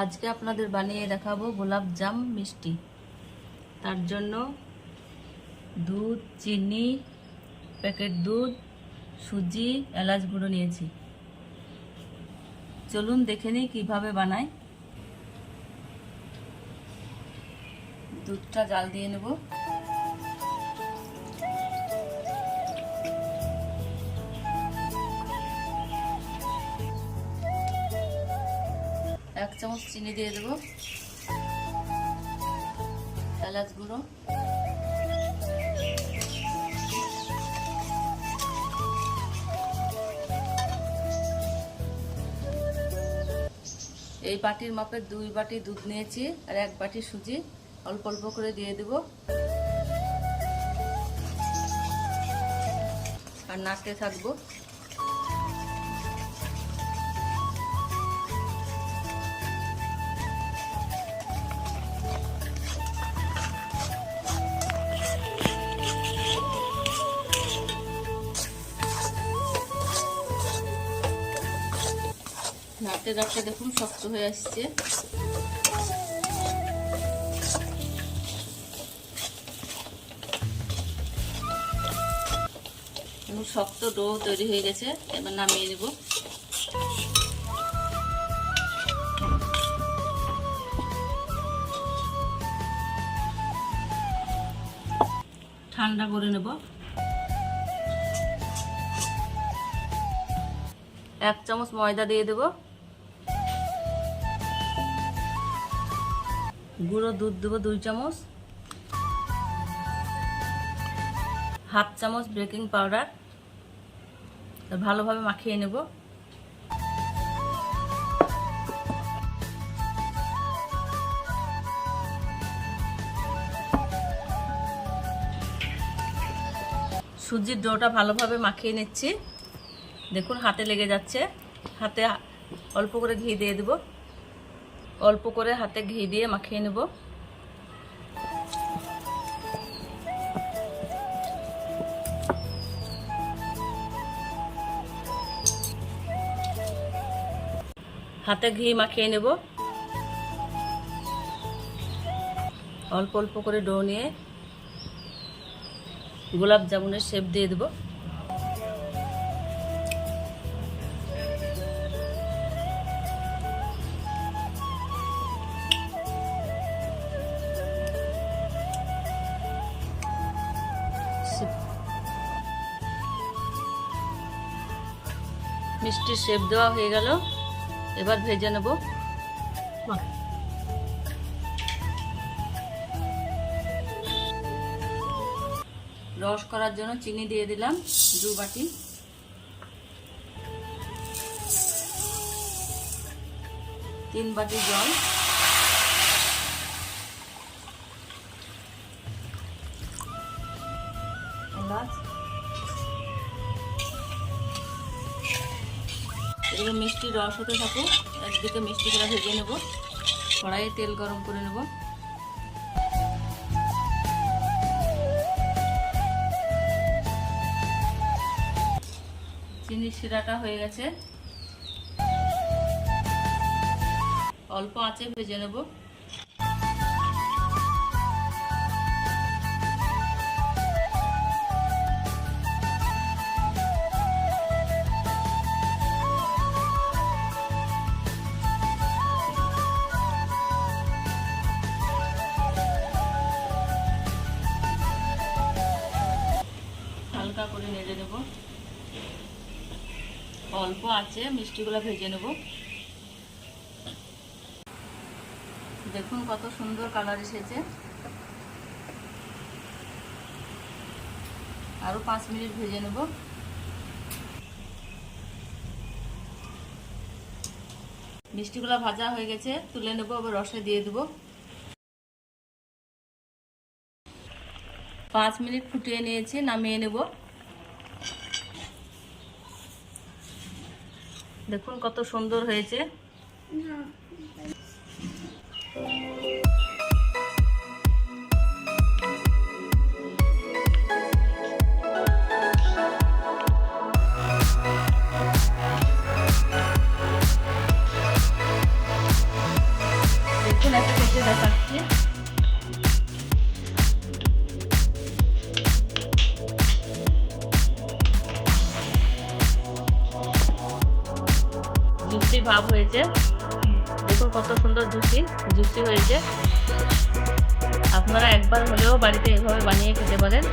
আজকে আপনাদের বানিয়ে দেখাবো গোলাপ জাম মিষ্টি। তার জন্য দুধ, চিনি, প্যাকেট দুধ, সুজি, এলাচ গুঁড়ো নিয়েছি। চলুন দেখে নিই কিভাবে বানাই। দুধটা জাল দিয়ে নেব। এক চামচ চিনি দিয়ে দেব, এলাচ গুঁড়ো, এই বাটির মাপে 2 বাটি দুধ নিয়েছি আর 1 বাটি সুজি অল্প অল্প করে দিয়ে দেব আর নাড়তে থাকবো। নাড়তে নাড়তে দেখুন শক্ত হয়ে আসছে। শক্ত ডো তৈরি হয়ে গেছে, এবার নামিয়ে নেব। ঠান্ডা করে নেব। 1 চামচ ময়দা দিয়ে দেব, গুঁড়ো দুধ দেবো 2 চামচ, হাফ চামচ বেকিং পাউডার, ভালোভাবে মাখিয়ে নেব। সুজির ডোটা ভালোভাবে মাখিয়ে নিচ্ছি। দেখুন হাতে লেগে যাচ্ছে, হাতে অল্প করে ঘি দিয়ে দেব, অল্প করে হাতে ঘি দিয়ে মাখিয়ে নেব। হাতে ঘি মাখিয়ে নেব। অল্প অল্প করে ডো নিয়ে গোলাপ জামুনের শেপ দিয়ে দেব। মিষ্টির শেপ দেওয়া হয়ে গেল, এবার ভেজে নেব। রস করার জন্য চিনি দিয়ে দিলাম 2 বাটি, তিন বাটি জল, এলাচ, এগুলো মিষ্টি রস হতে থাকুক। একদিকে মিষ্টি করে ভেজে নেব, কড়াইয়ে তেল গরম করে নেব। চিনির শিরাটা হয়ে গেছে, অল্প আঁচে ভেজে নেব। হালকা করে নেড়ে নেব, অল্প আছে মিষ্টিগুলো ভেজে নেব। দেখুন কত সুন্দর কালার এসেছে। আরো 5 মিনিট ভেজে নেব। মিষ্টিগুলো ভাজা হয়ে গেছে, তুলে নেব, আবার রসে দিয়ে দেব। 5 মিনিট ফুটিয়ে নিয়েছি, নামিয়ে নেব। দেখুন কত সুন্দর হয়েছে। দেখুন একটা কেটে দেখাচ্ছি। জুসি ভাব হয়েছে, দেখুন কত সুন্দর জুসি হয়েছে। আপনারা একবার হলেও বাড়িতে এভাবে বানিয়ে খেতে পারেন।